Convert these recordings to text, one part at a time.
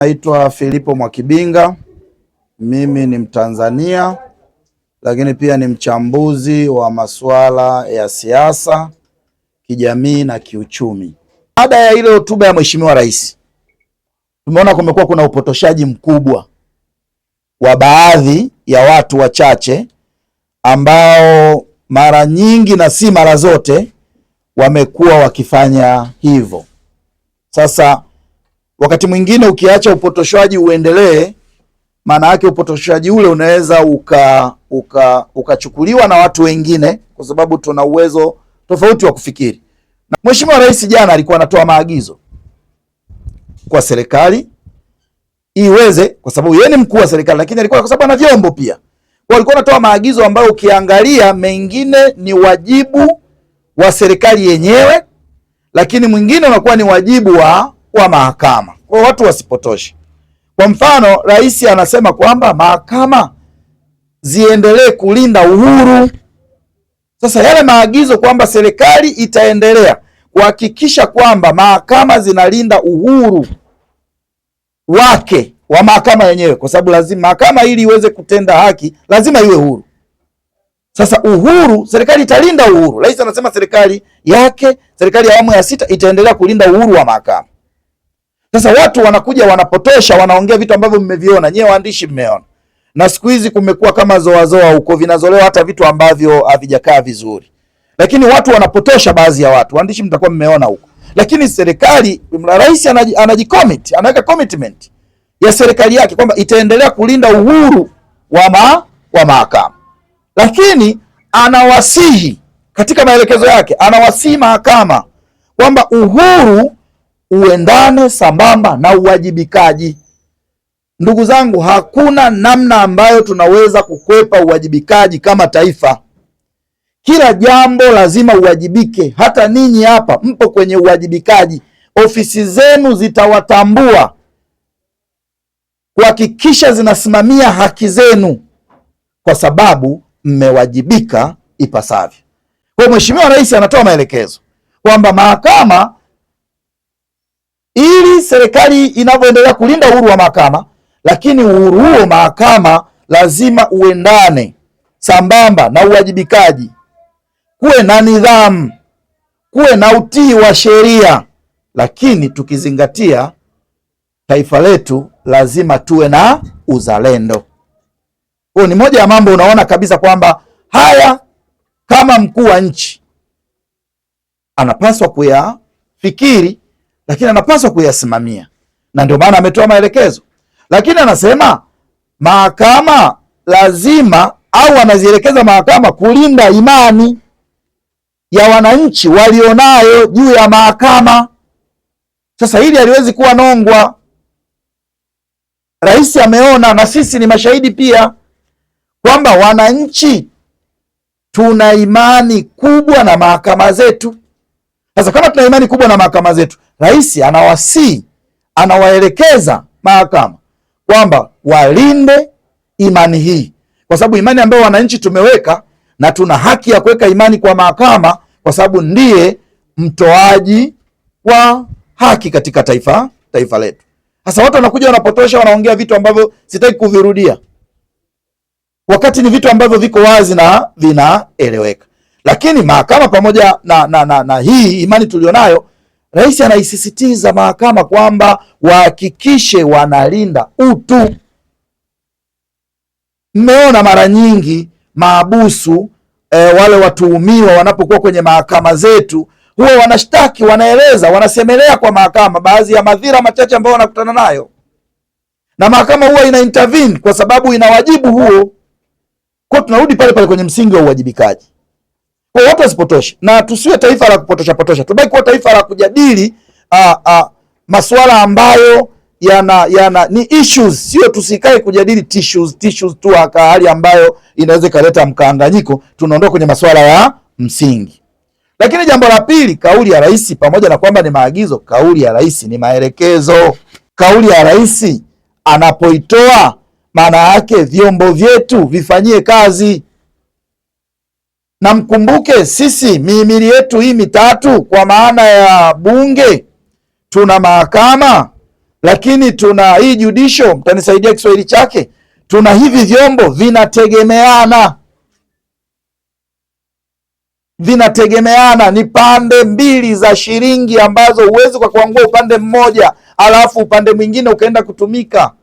Naitwa Filipo Mwakibinga. Mimi ni Mtanzania, lakini pia ni mchambuzi wa masuala ya siasa, kijamii na kiuchumi. Baada ya ile hotuba ya Mheshimiwa Rais, tumeona kumekuwa kuna upotoshaji mkubwa wa baadhi ya watu wachache ambao mara nyingi na si mara zote wamekuwa wakifanya hivyo. Sasa wakati mwingine ukiacha upotoshaji uendelee, maana yake upotoshaji ule unaweza ukachukuliwa na watu wengine, kwa sababu tuna uwezo tofauti wa kufikiri. Na Mheshimiwa Rais jana alikuwa anatoa maagizo kwa serikali iweze, kwa sababu yeye ni mkuu wa serikali, lakini alikuwa kwa sababu ana vyombo pia. Kwa alikuwa anatoa maagizo ambayo ukiangalia mengine ni wajibu wa serikali yenyewe, lakini mwingine unakuwa ni wajibu wa mahakama. Kwa watu wasipotoshe. Kwa mfano, rais anasema kwamba mahakama ziendelee kulinda uhuru. Sasa yale maagizo kwamba serikali itaendelea kuhakikisha kwamba mahakama zinalinda uhuru wake wa mahakama yenyewe, kwa sababu lazima mahakama ili iweze kutenda haki lazima iwe huru. Sasa uhuru, serikali italinda uhuru. Rais anasema serikali yake, serikali ya awamu ya 6 itaendelea kulinda uhuru wa mahakama. Sasa watu wanakuja wanapotosha, wanaongea vitu ambavyo mmeviona, nyewe waandishi mmeona. Na siku hizi kumekuwa kama zoazoa huko, vinazolewa hata vitu ambavyo havijakaa vizuri. Lakini watu wanapotosha, baadhi ya watu, waandishi mtakuwa mmeona huko. Lakini serikali, rais anajicommit, anaweka commitment ya serikali yake kwamba itaendelea kulinda uhuru wa mahakama. Lakini anawasihi katika maelekezo yake, anawasihi mahakama kwamba uhuru uendane sambamba na uwajibikaji. Ndugu zangu, hakuna namna ambayo tunaweza kukwepa uwajibikaji kama taifa. Kila jambo lazima uwajibike. Hata ninyi hapa mpo kwenye uwajibikaji. Ofisi zenu zitawatambua kuhakikisha zinasimamia haki zenu, kwa sababu mmewajibika ipasavyo. Kwa Mheshimiwa Rais anatoa maelekezo kwamba mahakama, ili serikali inavyoendelea kulinda uhuru wa mahakama, lakini uhuru huo mahakama lazima uendane sambamba na uwajibikaji. Kuwe na nidhamu, kuwe na utii wa sheria, lakini tukizingatia taifa letu lazima tuwe na uzalendo. Kwa ni moja ya mambo unaona kabisa kwamba haya, kama mkuu wa nchi anapaswa kuyafikiri, lakini anapaswa kuyasimamia, na ndio maana ametoa maelekezo. Lakini anasema mahakama lazima, au anazielekeza mahakama kulinda imani ya wananchi walionayo juu ya mahakama. Sasa hili haliwezi kuwa nongwa. Rais ameona, na sisi ni mashahidi pia, kwamba wananchi tuna imani kubwa na mahakama zetu. Sasa kama tuna imani kubwa na mahakama zetu, rais anawasihi, anawaelekeza mahakama kwamba walinde imani hii, kwa sababu imani ambayo wananchi tumeweka, na tuna haki ya kuweka imani kwa mahakama, kwa sababu ndiye mtoaji wa haki katika taifa letu. Sasa watu wanakuja wanapotosha, wanaongea vitu ambavyo sitaki kuvirudia, wakati ni vitu ambavyo viko wazi na vinaeleweka. Lakini mahakama, pamoja na hii imani tulionayo, rais anaisisitiza mahakama kwamba wahakikishe wanalinda utu. Mmeona mara nyingi mahabusu wale watuhumiwa wanapokuwa kwenye mahakama zetu, huwa wanashtaki, wanaeleza, wanasemelea kwa mahakama baadhi ya madhira machache ambayo wanakutana nayo, na mahakama huwa ina intervene kwa sababu ina wajibu huo. Kwa tunarudi pale pale kwenye msingi wa uwajibikaji. Kwa watu wasipotoshe, na tusiwe taifa la kupotosha, tubaki kuwa taifa la kujadili masuala ambayo yana ni issues, sio tusikae kujadili tissues tu, hali ambayo inaweza kaleta mkanganyiko. Tunaondoka kwenye masuala ya msingi. Lakini jambo la pili, kauli ya rais, pamoja na kwamba ni maagizo, kauli ya rais ni maelekezo. Kauli ya rais anapoitoa, maana yake vyombo vyetu vifanyie kazi. Na mkumbuke sisi mihimili yetu hii mitatu, kwa maana ya bunge, tuna mahakama, lakini tuna hii judicial, mtanisaidia Kiswahili chake, tuna hivi vyombo vinategemeana, ni pande mbili za shilingi ambazo huwezi kwa kuangua upande mmoja alafu upande mwingine ukaenda kutumika,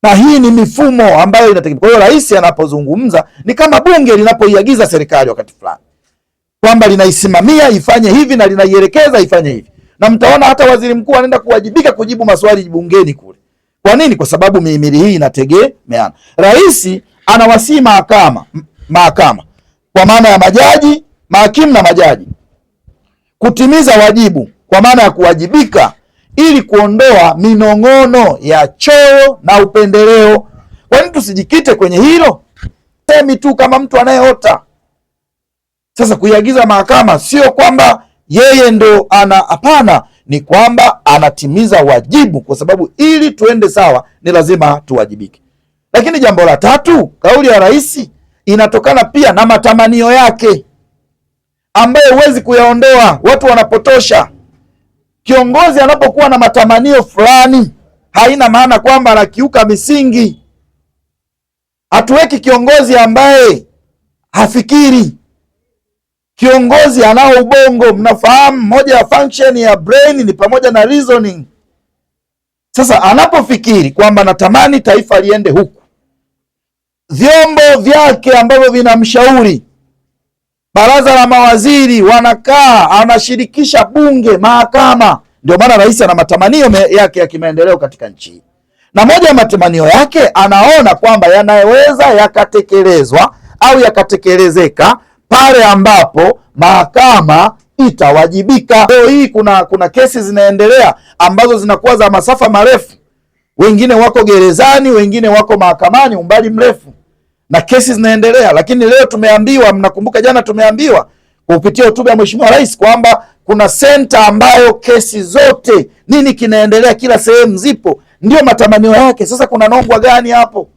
na hii ni mifumo ambayo inategemea. Kwa hiyo rais anapozungumza ni kama bunge linapoiagiza serikali wakati fulani kwamba linaisimamia ifanye hivi na linaielekeza ifanye hivi, na mtaona hata waziri mkuu anaenda kuwajibika kujibu maswali bungeni kule. Kwa nini? Kwa sababu mihimili hii inategemeana. Rais anawasii mahakama kwa maana ya majaji, mahakimu na majaji kutimiza wajibu kwa maana ya kuwajibika ili kuondoa minong'ono ya choo na upendeleo. Kwa nini tusijikite kwenye hilo? Semi tu kama mtu anayeota. Sasa kuiagiza mahakama sio kwamba yeye ndo hapana, ni kwamba anatimiza wajibu, kwa sababu ili tuende sawa ni lazima tuwajibike. Lakini jambo la tatu, kauli ya rais inatokana pia na matamanio yake ambayo huwezi kuyaondoa. Watu wanapotosha. Kiongozi anapokuwa na matamanio fulani haina maana kwamba anakiuka misingi. Hatuweki kiongozi ambaye hafikiri. Kiongozi anao ubongo. Mnafahamu moja ya function ya brain ni pamoja na reasoning. Sasa anapofikiri kwamba natamani taifa liende huku, vyombo vyake ambavyo vinamshauri, baraza la mawaziri, wanakaa, anashirikisha bunge, mahakama. Ndio maana rais ana matamanio yake ya kimaendeleo katika nchi, na moja ya matamanio yake anaona kwamba yanaweza yakatekelezwa au yakatekelezeka pale ambapo mahakama itawajibika. Leo hii kuna kesi zinaendelea ambazo zinakuwa za masafa marefu, wengine wako gerezani, wengine wako mahakamani umbali mrefu, na kesi zinaendelea. Lakini leo tumeambiwa, mnakumbuka jana tumeambiwa kupitia hotuba ya Mheshimiwa Rais kwamba kuna senta ambayo kesi zote nini kinaendelea, kila sehemu zipo. Ndio matamanio yake. Sasa kuna nongwa gani hapo?